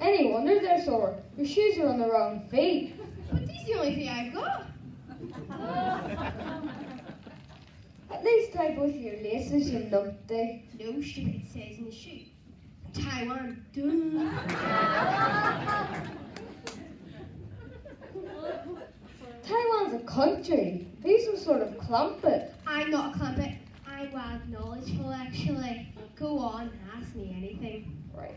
Any wonder they're sore. Your shoes are on the wrong feet. But these are the only feet I've got. At least tie both your laces, you numpty. No, stupid, it says in the shoe. Taiwan. Taiwan's a country. Be some sort of clumpet. I'm not a clumpet. I'm well knowledgeable, actually. Go on, ask me anything. Right.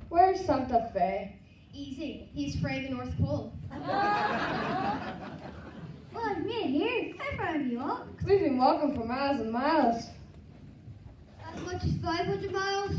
Where's Santa Fe? Easy. He's free the North Pole. Well, me here. How far have you walked? We've been walking for miles and miles. As much as 500 miles?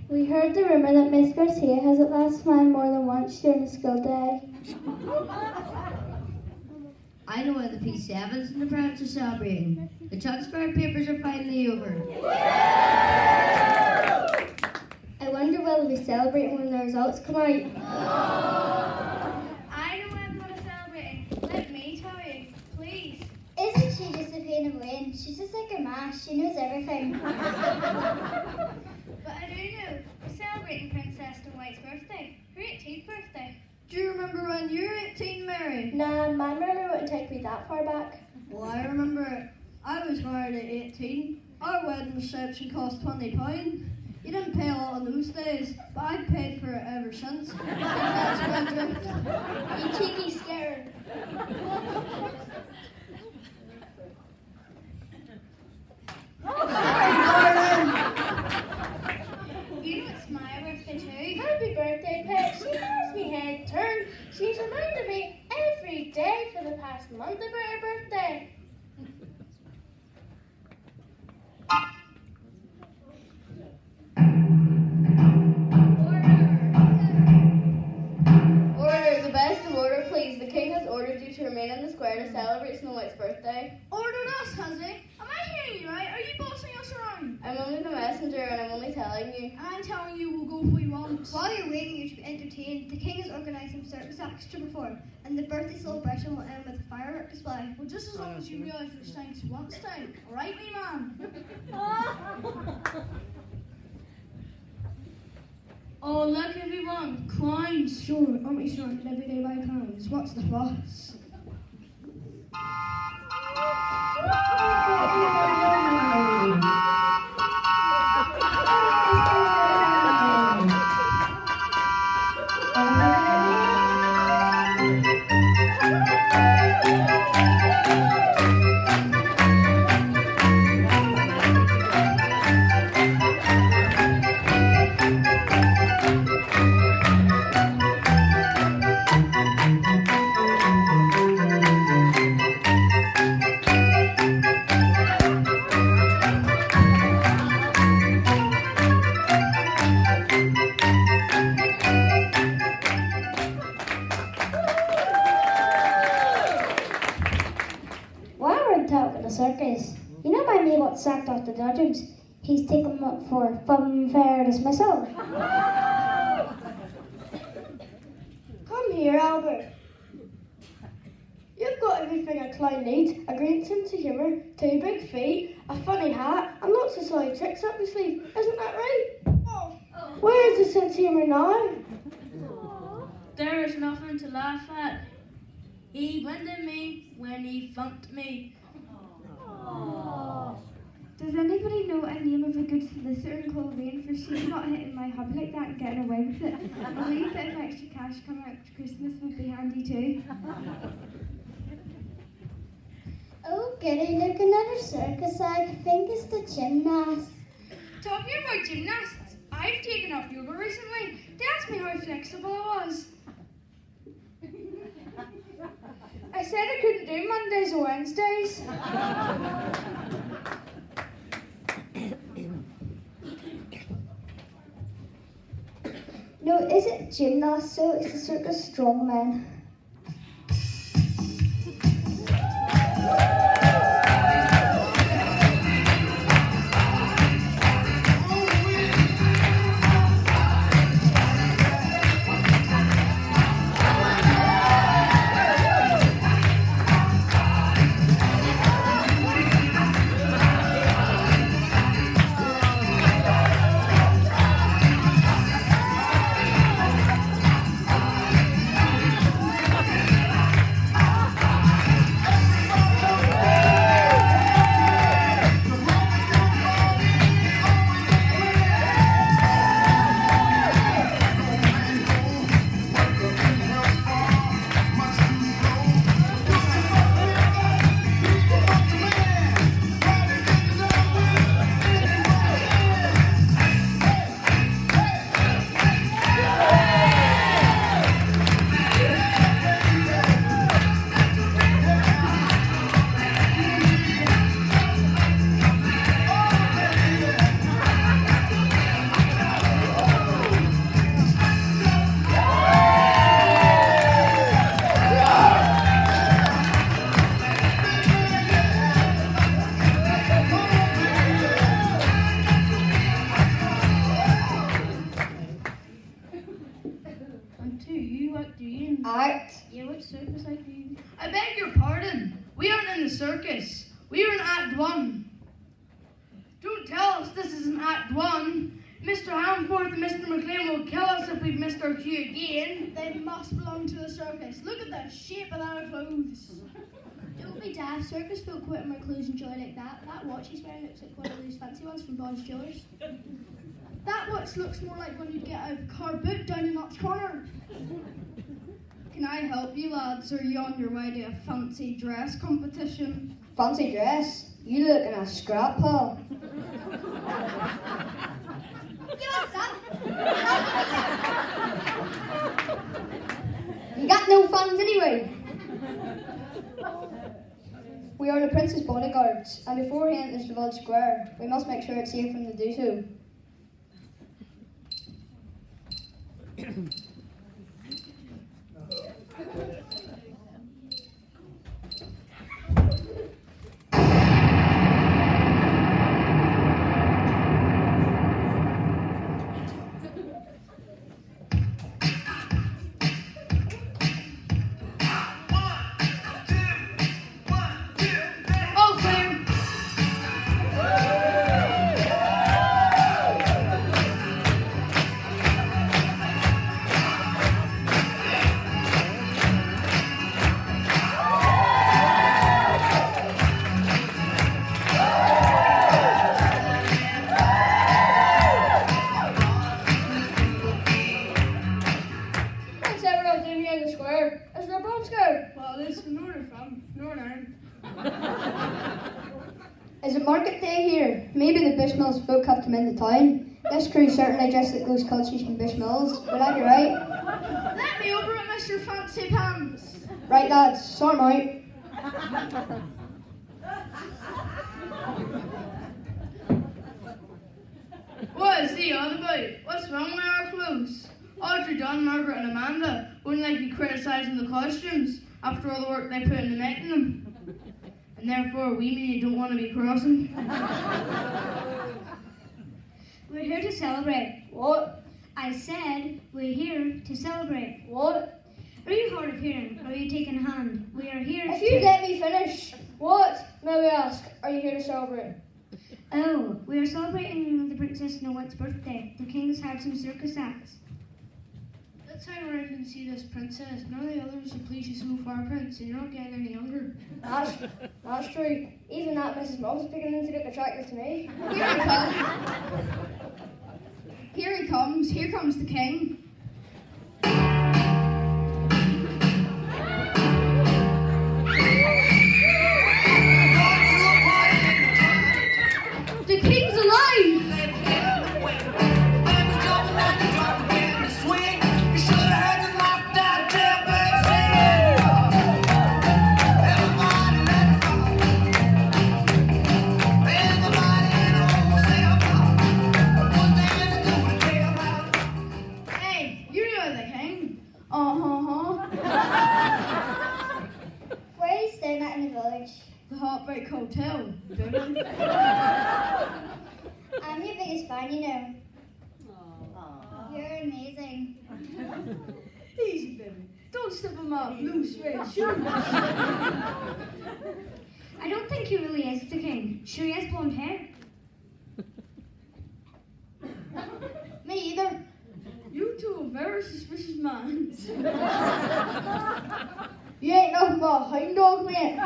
We heard the rumour that Miss Garcia has at last smiled more than once during the school day. I know where the P7s and the parents are celebrating. The transfer papers are finally over. I wonder will they be celebrating when the results come out. I know what everyone is celebrating. Let me tell you, please. Isn't she just a pain in the wind? She's just like her ma, she knows everything. But I do know, we're celebrating Princess White's birthday, her 18th birthday. Do you remember when you were 18, Mary? Nah, my memory wouldn't take me that far back. Well, I remember it. I was married at 18. Our wedding reception cost £20. You didn't pay a lot in those days, but I've paid for it ever since. You cheeky scared. You know it's my birthday too. Happy birthday, Pet. She has me head turned. She's reminded me every day for the past month about her birthday. Order, the best of order, please. The king has ordered you to remain in the square to celebrate Snow White's birthday. Ordered us, has he? Am I hearing you right? Are you bossing us around? I'm only the messenger and I'm only telling you. I'm telling you, we'll go if we want. While you're waiting, you should be entertained. The king has organised some circus acts to perform, and the birthday celebration will end with a firework display. Well, just as long as you realise which time's once time. Alright, wee man? Oh, look everyone, clowns. Sure, aren't we surrounded every day by clowns? What's the fuss? Circus. You know my mate got sacked off the Dodgers? He's taken them up for funfair dismissal. Come here, Albert. You've got everything a clown needs: a great sense of humour, 2 big feet, a funny hat, and lots of silly tricks up your sleeve. Isn't that right? Where is the sense of humour now? there is nothing to laugh at. He winded me when he funked me. Does anybody know a name of a good solicitor in Coleraine for she's not hitting my hub like that and getting away with it? A wee bit of extra cash coming out for Christmas would be handy too. Oh, goody, look, another circus act. I think it's the gymnast. Talking about gymnasts, I've taken up yoga recently. They asked me how flexible I was. I said I couldn't do Mondays or Wednesdays. No, is it gymnast? So it's the circus strongman. Act. Yeah, what circus act do you? I beg your pardon. We aren't in the circus. We are in Act 1. Don't tell us this isn't Act 1. Mr. Hamforth and Mr. McLean will kill us if we've missed our cue again. They must belong to a circus. Look at the shape of their clothes. Don't be daft. Circus folk wear my clothes and joy like that. That watch he's wearing looks like one of those fancy ones from Bond's Jewelers. That watch looks more like when you get a car boot down in Knott's Corner. Can I help you, lads? Are you on your way to a fancy dress competition? Fancy dress? You look in a scrap pile. You got no funds anyway. We are the Prince's bodyguards, and before he enters the village square, we must make sure it's safe for him to do so. Is it market day here? Maybe the Bushmills folk have come into town. This crew certainly dressed like those cultures from Bushmills. Would I be right? Let me over it, Mr. Fancy Pants. Right, lads, sort 'em out. What is he on about? What's wrong with our clothes? Audrey, Don, Margaret and Amanda wouldn't like you criticising the costumes after all the work they put into making them. And therefore, we mean you don't want to be crossing. We're here to celebrate. What? I said we're here to celebrate. What? Are you hard of hearing? Or are you taking a hand? We are here If to... you let me finish, what, may we ask, are you here to celebrate? Oh, we are celebrating the Princess Noet's birthday. The King's had some circus acts. The Let's hang around and see this princess. None of the others will please you so far, Prince, and you're not getting any younger. That's true. Even that Mrs. Mugg's beginning to look attractive to me. Here he comes. Here he comes. Here comes the king. The king's alive! Hey, you know the king. Where are you staying at in the village? The Heartbreak Hotel. I'm your biggest fan, you know. You're amazing. Easy, baby. Don't step on my blue suede shoes. I don't think he really is the king. Sure, he has blonde hair. Me either. You two are very suspicious minds. You ain't nothing but a hound dog, mate.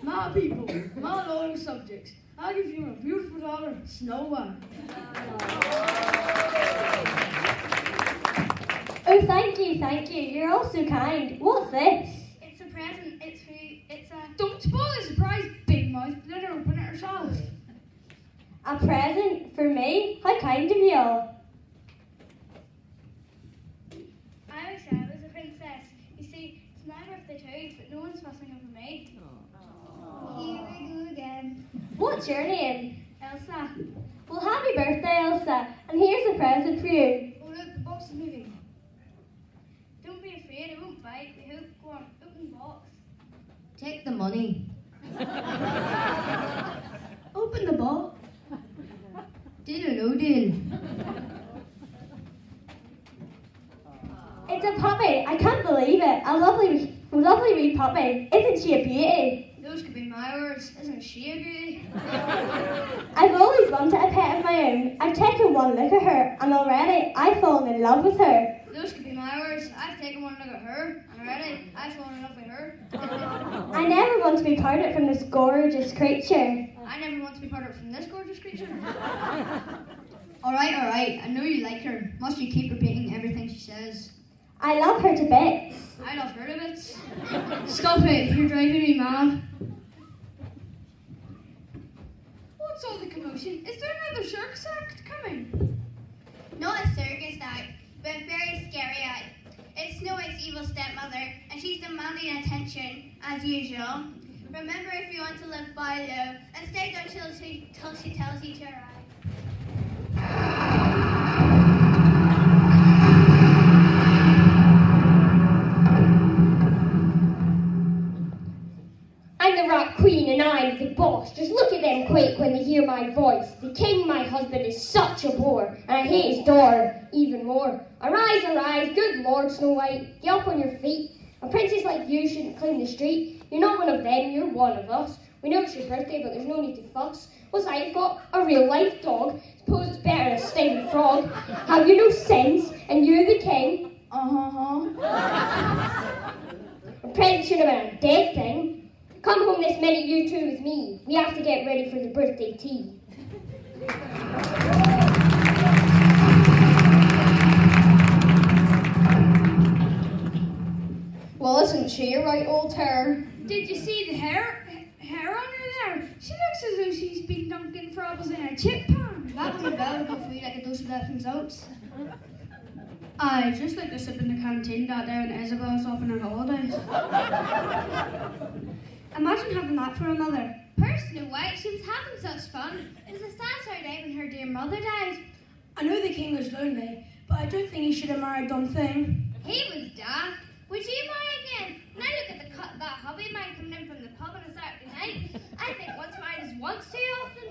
My people, my loyal subjects, I give you my beautiful daughter, Snow White. Oh, thank you. You're all so kind. What's this? It's a present. It's a... Don't spoil the surprise, big mouth. Let her open it herself. A present for me? How kind of you all. I wish I was a princess. You see, it's my birthday too, but no one's fussing over me. Here we go again. What's your name? Elsa. Well, happy birthday, Elsa. And here's a present for you. Oh look, the box is moving. Don't be afraid, it won't bite. We hope. Go on, open the box. Take the money. Open the box. Deal or no deal? It's a puppy. I can't believe it. A lovely wee puppy. Isn't she a beauty? Those could be my words. Isn't she a beauty? I've always wanted a pet of my own. I've taken one look at her, and already I've fallen in love with her. Those could be my words. I've taken one look at her, and already I've fallen in love with her. I never want to be parted from this gorgeous creature. I never want to be parted from this gorgeous creature. Alright. I know you like her. Must you keep repeating everything she says? I love her to bits. I love her to bits. Stop it. You're driving me mad. What's all the commotion? Is there another circus act coming? Not a circus act, but a very scary act. It's Snow White's evil stepmother, and she's demanding attention, as usual. Remember, if you want to live by low, and stay down till she tells you to arrive. I'm the Rat Queen and I'm the boss. Just look at them quake when they hear my voice. The king, my husband, is such a bore, and I hate his daughter even more. Arise, good Lord Snow White, get up on your feet. A princess like you shouldn't clean the street. You're not one of them, you're one of us. We know it's your birthday, but there's no need to fuss. What's I've got? A real life dog. Suppose it's better than a stinging frog. Have you no sense? And you're the king? A prince should have been a dead thing. Come home this minute, you two with me. We have to get ready for the birthday tea. Well, isn't she a right old terror? Did you see the hair on her there? She looks as though she's been dunking frobbles in a chip pan. That would be better for you like a dose of Epsom salts. Aye, just like the sip in the canteen that day when Isabel's off on her holidays. Imagine having that for a mother. Poor Snow White, she was having such fun. It was a sad sorry day when her dear mother died. I know the king was lonely, but I don't think he should have married Dumb Thing. He was daft. Would you marry again? Now look at that hobby of mine coming in from the pub on a Saturday night. I think once married is once too often.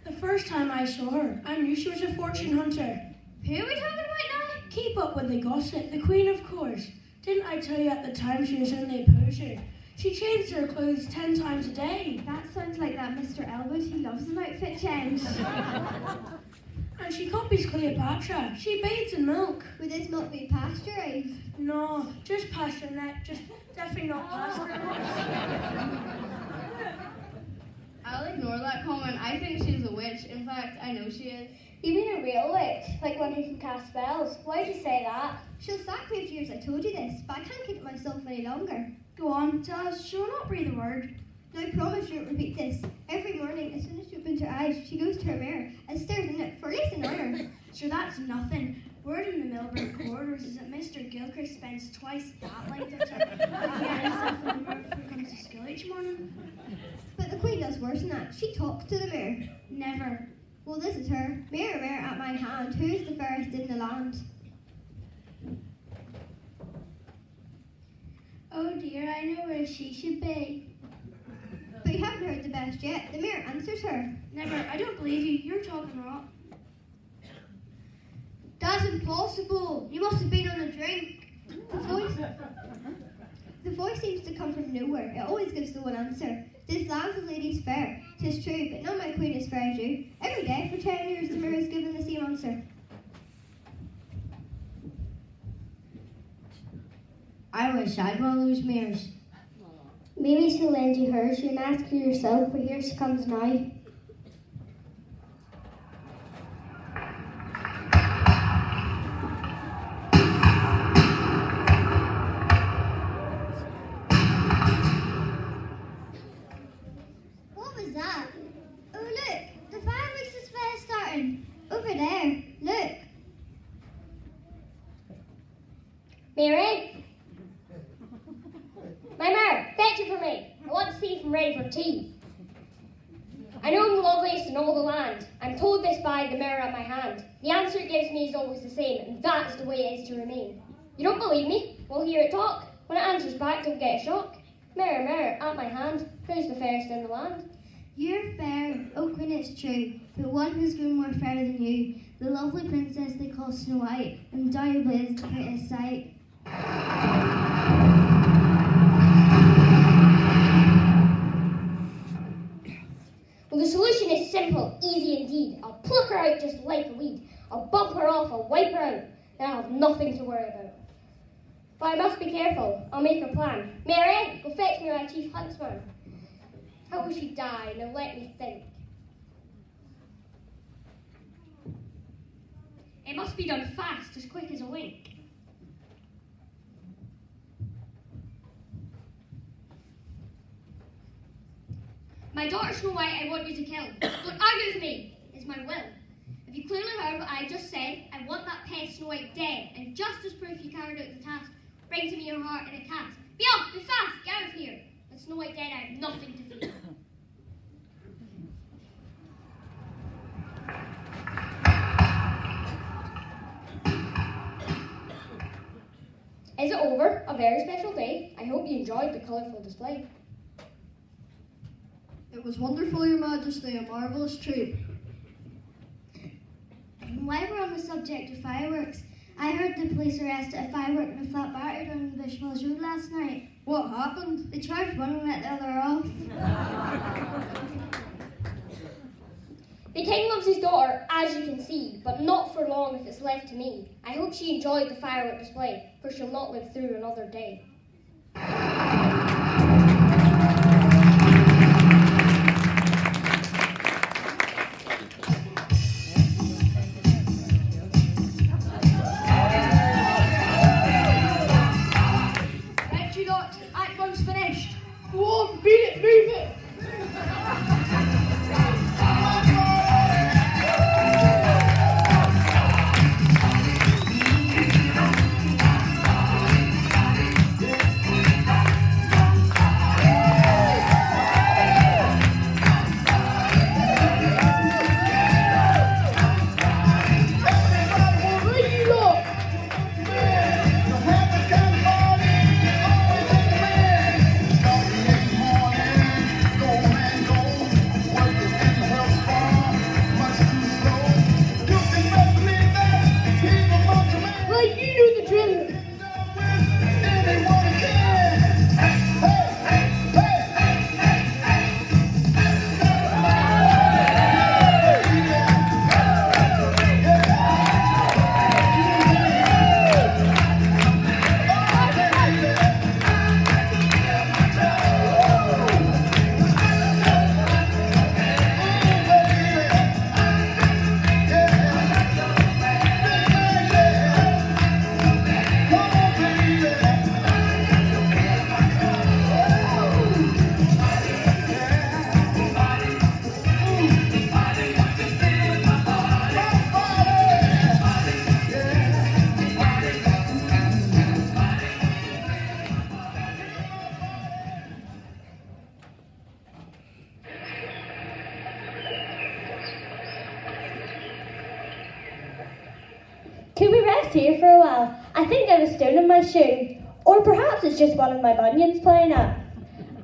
The first time I saw her, I knew she was a fortune hunter. Who are we talking about now? Keep up with the gossip, the queen of course. Didn't I tell you at the time she was only a poser? She changed her clothes 10 times a day. That sounds like that Mr. Elwood. He loves an outfit change. And she copies Cleopatra. She bathes in milk. Would this milk be pasteurised? No, just pasture-neck. Just definitely not pasteurized. I'll ignore that comment. I think she's a witch. In fact, I know she is. You mean a real witch? Like one who can cast spells? Why'd you say that? She'll sack me after years I told you this, but I can't keep it myself any longer. Go on, tell us. She will not breathe a word. Now I promise you won't repeat this. Every morning, as soon as she opens her eyes, she goes to her mirror and stares in it for at least an hour. Sure, that's nothing. Word in the Milburn corridors is that Mr. Gilchrist spends twice that length of time looking at himself in the mirror before he comes to school each morning. But the Queen does worse than that. She talks to the mirror. Never. Well, this is her. Mirror, mirror at my hand, who is the fairest in the land? Oh dear, I know where she should be. But you haven't heard the best yet. The mirror answers her. Never. I don't believe you. You're talking rot. That's impossible. You must have been on a drink. The voice seems to come from nowhere. It always gives the one answer. This land of ladies fair. 'Tis true, but not my queen is fair as you. Every day for 10 years the mirror has given the same answer. I wish I'd one of those mirrors. Maybe she'll lend you hers. You can ask her yourself, but here she comes now. What was that? Oh look, the fireworks is first starting. Over there, look. Mary? My mare, fetch it for me. I want to see if I'm ready for tea. I know I'm the loveliest in all the land. I'm told this by the mirror at my hand. The answer it gives me is always the same, and that is the way it is to remain. You don't believe me? Well, hear it talk. When it answers back, don't get a shock. Mirror, mirror, at my hand, who's the fairest in the land? You're fair, oh Queen, it's true, but one who's grown more fair than you, the lovely princess they call Snow White, undoubtedly is the prettiest sight. Well, the solution is simple, easy indeed. I'll pluck her out just like a weed. I'll bump her off, I'll wipe her out, then I'll have nothing to worry about. But I must be careful, I'll make a plan. Mary, go fetch me my chief huntsman. How will she die? Now let me think. It must be done fast, as quick as a wink. My daughter Snow White I want you to kill. Don't argue with me, it's my will. If you clearly heard what I just said, I want that pest Snow White dead, and just as proof you carried out the task, bring to me your heart in a cask. Be off, be fast, get out of here. With Snow White dead, I have nothing to fear. Is it over? A very special day. I hope you enjoyed the colourful display. It was wonderful, Your Majesty, a marvellous treat. While we're on the subject of fireworks, I heard the police arrested a firework in a flat battery down the Bushmills Road last night. What happened? They charged one and let the other off. The king loves his daughter, as you can see, but not for long if it's left to me. I hope she enjoyed the firework display, for she'll not live through another day. Right, you lot, act one's finished. Go on, beat it, move it. rest here for a while. I think I have a stone in my shoe. Or perhaps it's just one of my bunions playing up.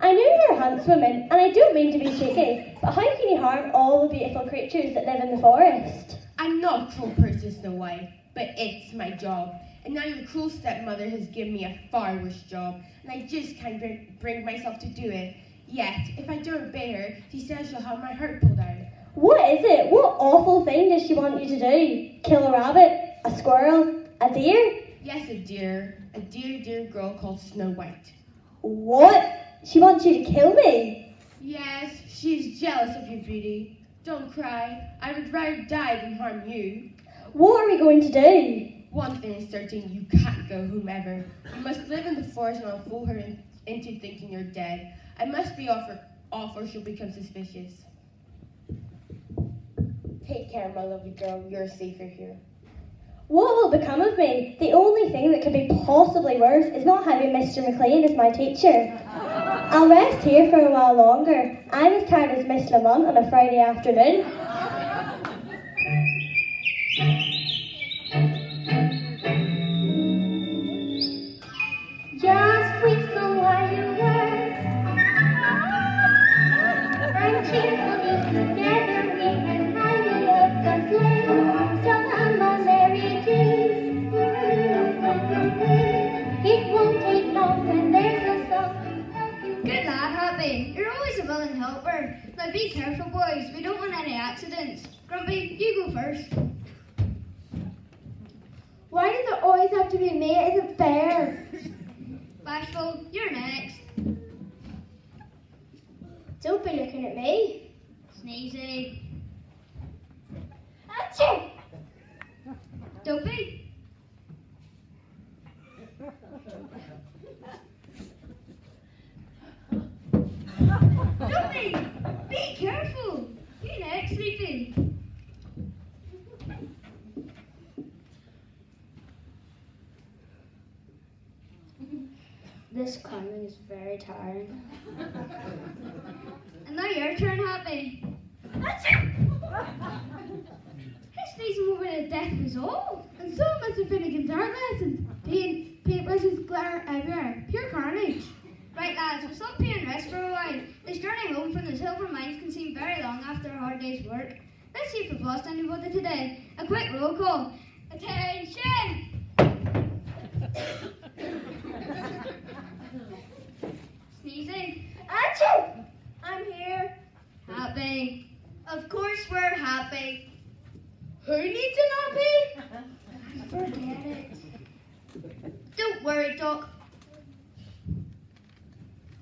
I know you're a huntswoman, and I don't mean to be cheeky, but how can you harm all the beautiful creatures that live in the forest? I'm not a cruel person, Snow White, but it's my job. And now your cruel stepmother has given me a far worse job, and I just can't bring myself to do it. Yet, if I don't obey her, she says she'll have my heart pulled out. What is it? What awful thing does she want you to do? Kill a rabbit? A squirrel? A deer? Yes, a dear girl called Snow White. What? She wants you to kill me? Yes, she's jealous of your beauty. Don't cry. I would rather die than harm you. What are we going to do? One thing is certain, you can't go home ever. You must live in the forest and I'll fool her into thinking you're dead. I must be off or she'll become suspicious. Take care, my lovely girl. You're safer here. What will become of me? The only thing that could be possibly worse is not having Mr. McLean as my teacher. I'll rest here for a while longer. I'm as tired as Miss Lamont on a Friday afternoon. Just whistle while you work, and cheerfully together we can hurry up the sleigh. Sung on my merry tune. It won't take long when there's a song. Good lad, Happy. You're always a willing helper. Now be careful, boys. We don't want any accidents. Grumpy, you go first. Why does it always have to be me? It isn't fair. Bashful, you're next. Don't be looking at me. Sneezy. Achoo! Dopey. Dopey, be careful. You next, Sleepy. This climbing is very tiring. And now your turn, Happy. His sneezing over to death was all. And so must have Finnegan's art lessons. Paintbrushes glitter everywhere. Pure carnage. Right, lads, we'll stop here and rest for a while. This journey home from the silver mines can seem very long after a hard day's work. Let's see if we've lost anybody today. A quick roll call. Attention! Sneezing. Achoo! I'm here. Happy. Of course we're happy. Who needs an happy? Forget it. Don't worry, Doc.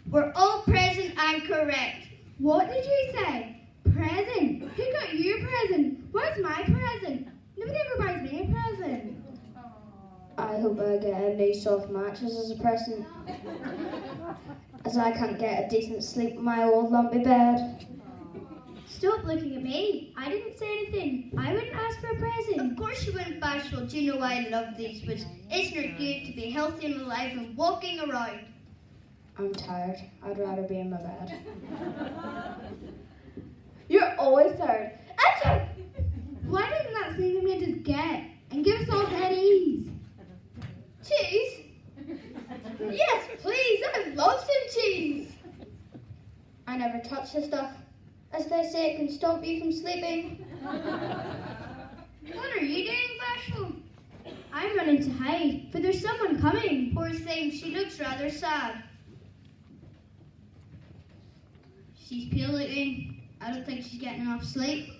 We're all present and correct. What did you say? Present? Who got you a present? Where's my present? Nobody ever buys me a present. I hope I get a new soft mattress as a present, as I can't get a decent sleep in my old lumpy bed. Stop looking at me. I didn't say anything. I wouldn't ask for a present. Of course you wouldn't, Bashful. Do you know I love these boots? Isn't it good to be healthy and alive and walking around? I'm tired. I'd rather be in my bed. You're always tired. Achoo! Why doesn't that sleeping man just get and give us all head ease? Cheese? Yes, please. I'd love some cheese. I never touch the stuff. As they say, it can stop you from sleeping. What are you doing, Bashful? I'm running to hide, but there's someone coming. Poor thing, she looks rather sad. She's pale looking. I don't think she's getting enough sleep.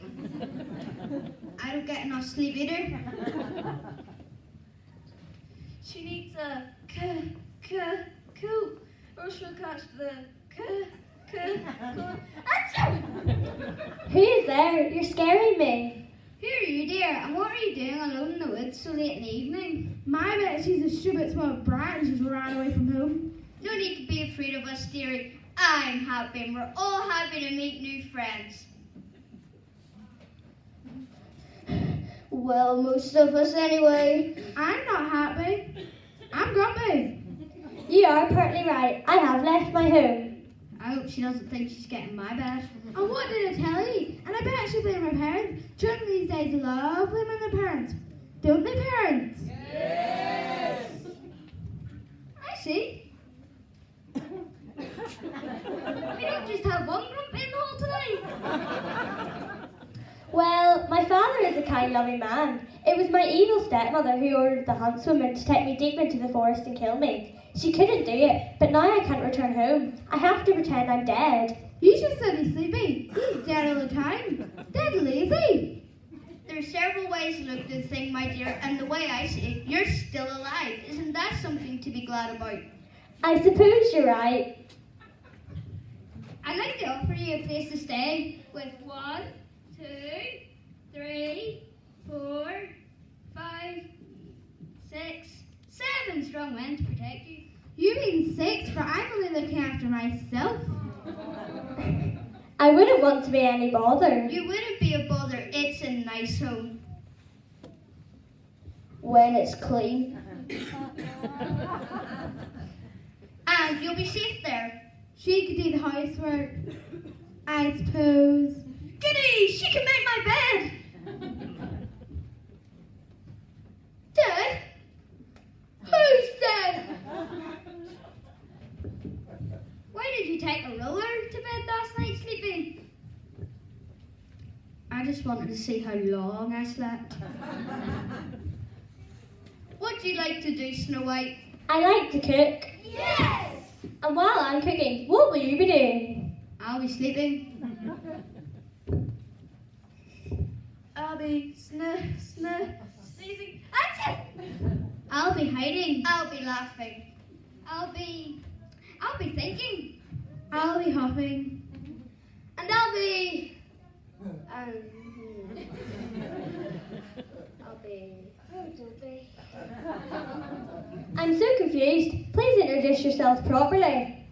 I don't get enough sleep either. She needs a coat, or she'll catch the Who is there? You're scaring me. Who are you, dear? And what are you doing alone in the woods so late in the evening? My bet she's a stupid small brat and she's ran away from home. No need to be afraid of us, dearie. I'm happy and we're all happy to meet new friends. Well, most of us anyway. I'm not happy. I'm grumpy. You are partly right. I have left my home. I hope she doesn't think she's getting my bed. And what did I tell you? And I bet she blamed my parents. Children these days love blaming their parents. Don't they, parents? I see. We don't just have one grump in the hall tonight. Well, my father is a kind, loving man. It was my evil stepmother who ordered the huntswoman to take me deep into the forest and kill me. She couldn't do it, but now I can't return home. I have to pretend I'm dead. You just said he's sleeping. He's dead all the time. Dead lazy. There are several ways to look at this thing, my dear, and the way I see it, you're still alive. Isn't that something to be glad about? I suppose you're right. I'd like to offer you a place to stay with 1, 2, 3, 4, 5, 6, 7 strong men to protect you. You mean 6, for I'm only looking after myself. I wouldn't want to be any bother. You wouldn't be a bother. It's a nice home. When it's clean. And you'll be safe there. She could do the housework, I suppose. Goody! She can make my bed! Dead? Who's dead? Why did you take a roller to bed last night, Sleepy? I just wanted to see how long I slept. What do you like to do, Snow White? I like to cook. Yes! And while I'm cooking, what will you be doing? I'll be sleeping. I'll be sneezing. Achoo! I'll be hiding. I'll be laughing. I'll be thinking. I'll be hopping. And I'll be I'm so confused. Please introduce yourself properly.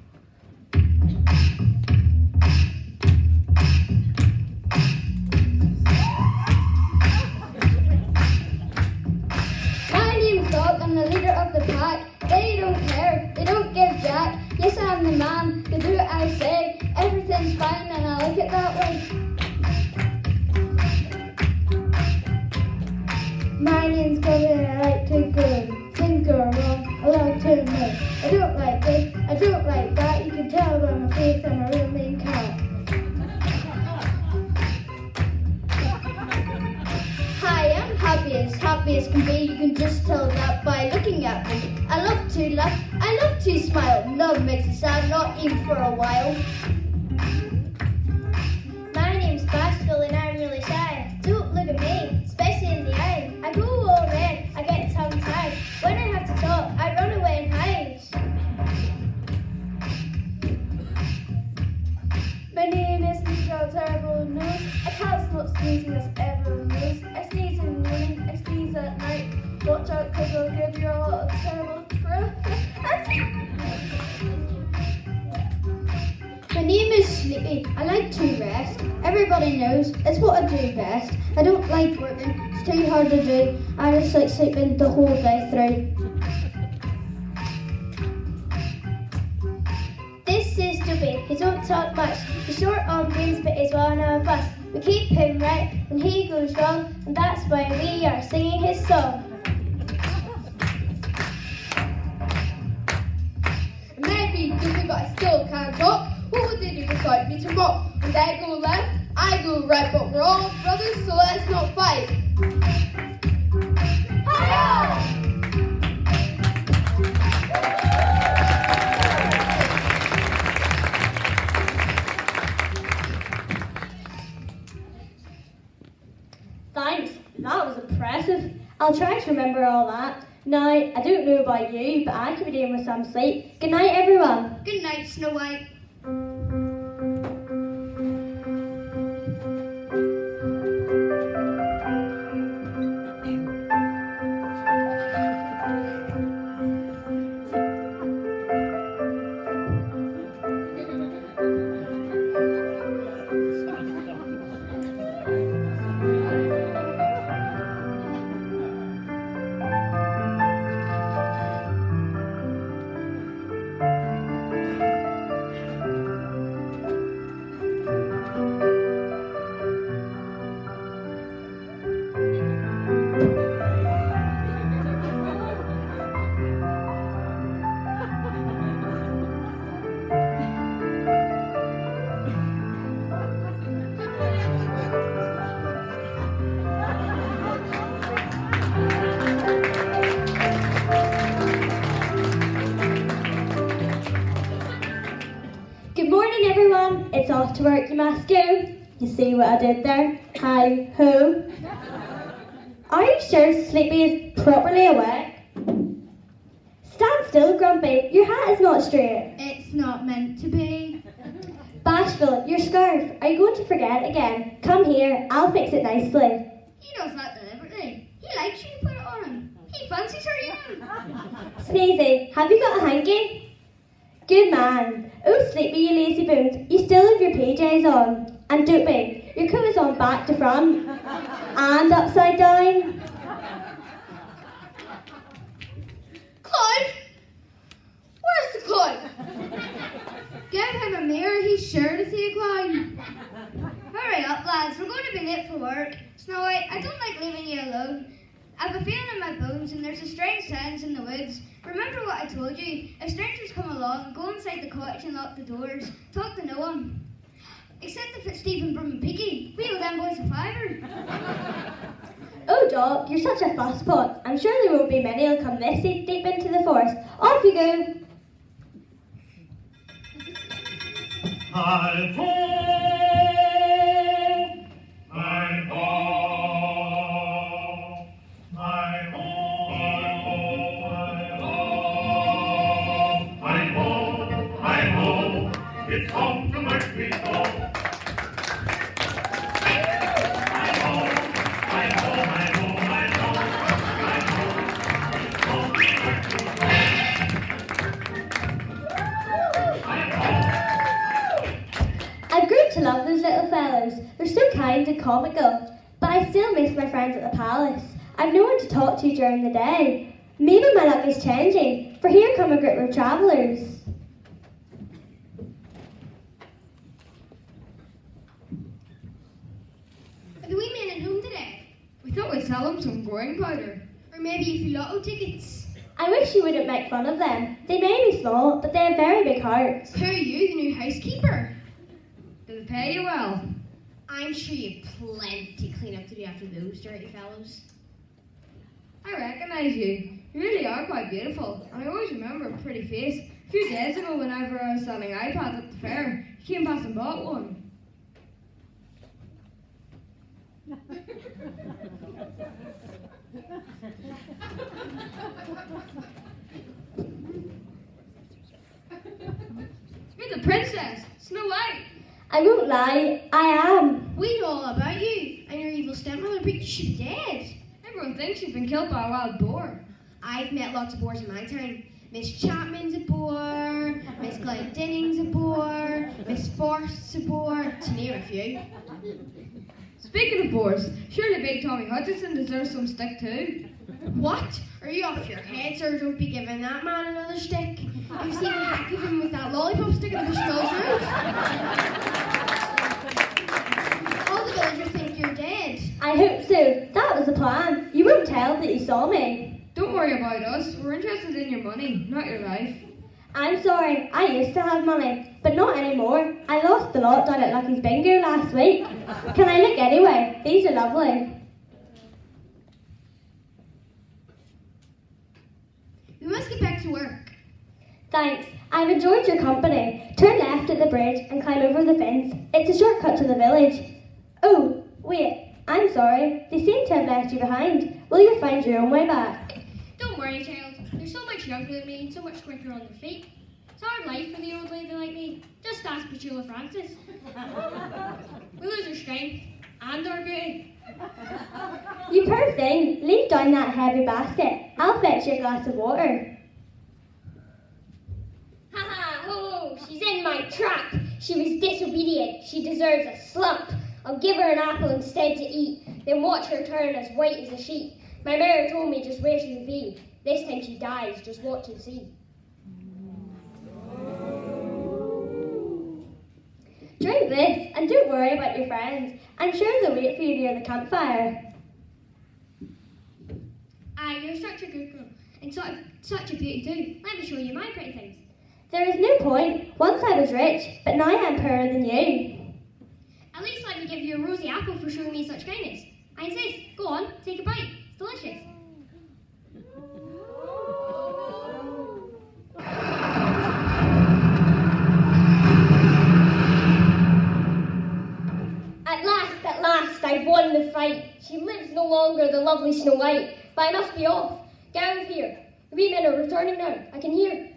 My name's Dog. I'm the leader of the pack. They don't care. They don't give jack. Yes, I'm the man. They do what I say. Everything's fine and I like it that way. My name's Gordon and I like to go. Things go wrong, I like to know. I don't like this, I don't like that. You can tell by my face I'm a real mean cat. Hi, I'm happy as can be. You can just tell that by looking at me. I love to laugh, I love to smile. None makes me sad, not even for a while. My name's Bashful and I'm really shy. Don't look at me, especially in the eye. I go all red, I get tongue-tied. When I have to talk, I run away and hide. My name is Mr. Terrible Nose. I can't stop sneezing as everyone knows. I sneeze in the morning, I sneeze at night. Watch out, cause I'll give you all a terrible thrill. My name is Sleepy. I like to rest. Everybody knows it's what I do best. I don't like working. It's too hard to do. I just like sleeping the whole day through. This is Dubby. He don't talk much. He's short on brains, but he's one of us. We keep him right when he goes wrong, and that's why we are singing his song. Maybe Dubby, but I still can't talk. What would they do without me to mock? When they go left, I go right, but we're all brothers, so let's not fight. Hi-yo! Thanks, that was impressive. I'll try to remember all that. Now, I don't know about you, but I could be doing with some sleep. Good night, everyone. Good night, Snow White. must go. You see what I did there? Hi ho. Are you sure Sleepy is properly awake? Stand still, Grumpy. Your hat is not straight. It's not meant to be. Bashful, your scarf. Are you going to forget it again? Come here, I'll fix it nicely. He does that deliberately. He likes you to put it on him. He fancies her young. Sneezy, have you got a hanky? Good man. Oh, Sleepy, you lazy bones. You still have your PJs on. And Dopey, your coat is on back to front. And upside down. Clyde? Where's the Clyde? Give him a mirror, he's sure to see a Clyde. Hurry up, lads. We're going to be late for work. Snow White, I don't like leaving you alone. I've a feeling in my bones and there's a strange sense in the woods. Remember what I told you? If strangers come along, go inside the cottage and lock the doors. Talk to no one. Except if it's Stephen, Brum and Piggy. We owe them boys a fiver. Oh, Doc, you're such a fusspot. I'm sure there won't be many who'll come this deep into the forest. Off you go. Hi ho, hi ho, hi ho, hi ho, hi ho, hi ho, it's home to Murphy go. Hi ho, hi ho, hi ho, hi ho, hi ho, it's home to Murphy go. Hi ho. I've grown to love those little fellows. They're so kind and comical. But I still miss my friends at the palace. I've no one to talk to during the day. Maybe my luck is changing, for here come a group of travellers. Are the wee men at home today? We thought we'd sell them some growing powder. Or maybe a few lotto tickets? I wish you wouldn't make fun of them. They may be small, but they have very big hearts. Who are you, the new housekeeper? Do they pay you well? I'm sure you've plenty clean up to do after those dirty fellows. I recognise you. You really are quite beautiful. And I always remember a pretty face. A few days ago, whenever I was selling iPads at the fair, you came past and bought one. You're the princess, Snow White. I won't lie, I am. We know all about you, and your evil stepmother, but you should be dead. Everyone thinks you've been killed by a wild boar. I've met lots of boars in my time. Miss Chapman's a boar, Miss Glendinnings's a boar, Miss Forst's a boar, to name a few. Speaking of boars, surely big Tommy Hutchinson deserves some stick too. What? Are you off your head, sir? Don't be giving that man another stick. You've seen the heck of him with that lollipop stick in the Schnoll's roof. All the villagers think you're dead. I hope so. That was the plan. You won't tell that you saw me. Don't worry about us. We're interested in your money, not your life. I'm sorry, I used to have money, but not anymore. I lost the lot down at Lucky's Bingo last week. Can I look anyway? These are lovely. We must get back to work. Thanks. I've enjoyed your company. Turn left at the bridge and climb over the fence. It's a shortcut to the village. Oh, wait. I'm sorry. They seem to have left you behind. Will you find your own way back? Don't worry, child. They're so much younger than me and so much quicker on their feet. It's hard life for the old lady like me. Just ask Petula Francis. We lose our strength and our beauty. You poor thing. Leave down that heavy basket. I'll fetch you a glass of water. Ha ha, ho, she's in my trap. She was disobedient. She deserves a slump. I'll give her an apple instead to eat, then watch her turn as white as a sheet. My mare told me just where she would be. This time she dies, just watch and see. Drink this, and don't worry about your friends. I'm sure they'll wait for you near the campfire. Aye, you're such a good girl, and such a beauty too. Let me show you my pretty things. There is no point. Once I was rich, but now I'm poorer than you. At least let me give you a rosy apple for showing me such kindness. I insist. Go on, take a bite. It's delicious. At last, I've won the fight. She lives no longer, the lovely Snow White. But I must be off. Get out of here. The wee men are returning now. I can hear.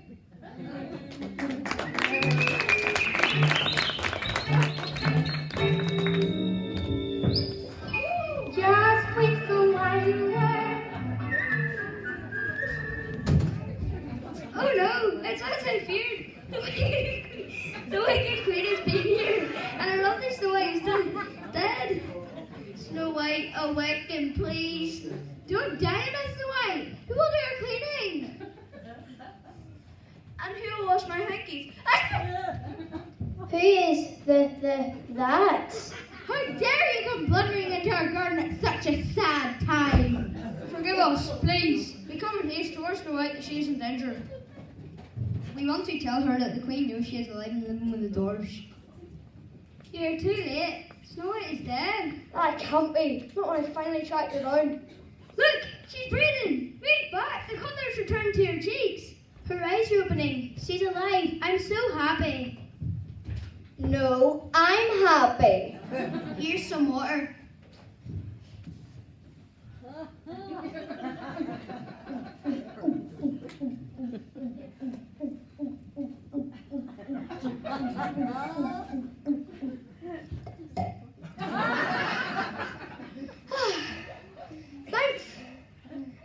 Just with the white word. Oh no, it's as I feared. The wicked queen has been here, and our lovely Snow White is dead. Snow White, awaken, please. Don't die on us, Snow White. Who will do our cleaning? And who will wash my hankies? Who is that? How dare you come blundering into our garden at such a sad time? Forgive us, please. We come in haste to warn Snow White that she is in danger. We want to tell her that the queen knows she is alive and living with the dwarfs. You're too late. Snow White is dead. That can't be. Not when I finally tracked her down. Look, she's breathing. Wait, back. The colour's returned to her cheeks. Her eyes are opening. She's alive. I'm so happy. No, I'm happy. Here's some water. Thanks.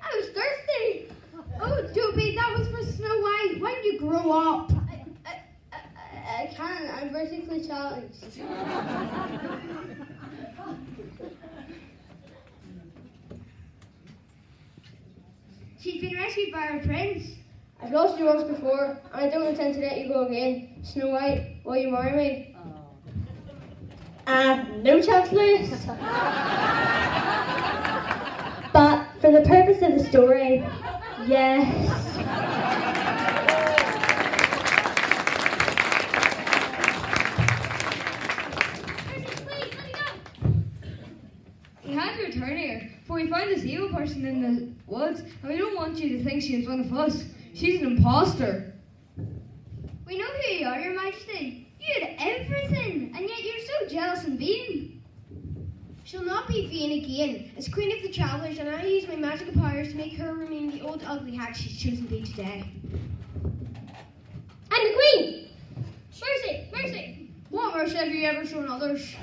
I was thirsty. Oh, Toby, that was for Snow White. When did you grow up? I can't. I'm vertically challenged. She's been rescued by our friends. I've lost you once before, and I don't intend to let you go again. Snow White, will you marry me? No chance, Lewis. But for the purpose of the story, yes. Please, let me go. We had to return here, for we found this evil person in the woods, and we don't want you to think she is one of us. She's an imposter. We know who you are, Your Majesty. You had everything, and yet you're so jealous and vain. She'll not be vain again. As Queen of the Travellers, and I use my magical powers to make her remain the old ugly hag she's chosen to be today. I'm the queen! Mercy! Mercy! What mercy have you ever shown others?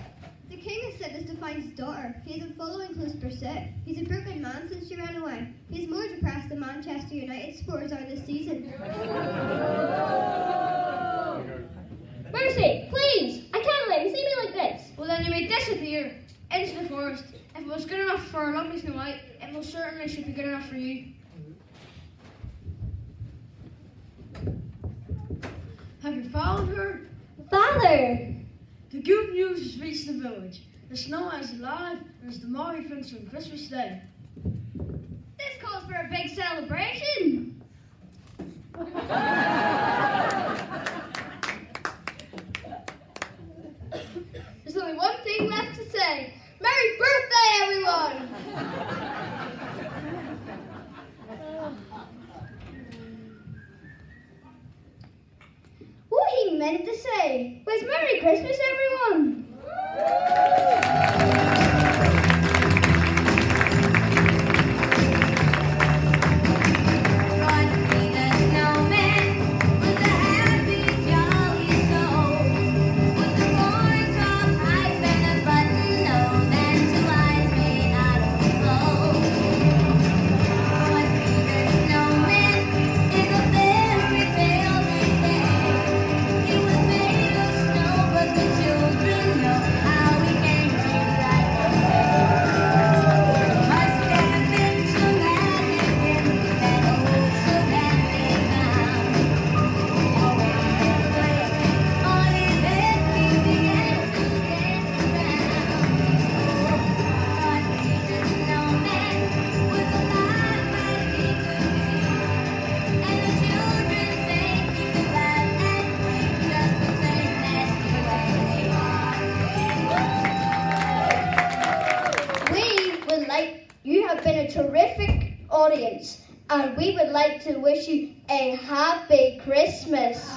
The king has sent us to find his daughter. He is in following close pursuit. He's a broken man since she ran away. He's more depressed than Manchester United supporters are this season. Mercy! Please! I can't let him see me like this! Well, then you may disappear into the forest. If it was good enough for our lovely Snow White, it most certainly should be good enough for you. Have you followed her? Father! The good news has reached the village. The Snow White is alive, and it's the merry things from Christmas Day. This calls for a big celebration. There's only one thing left to say. Merry birthday, everyone! What he meant to say was Merry Christmas, everyone! You have been a terrific audience, and we would like to wish you a happy Christmas.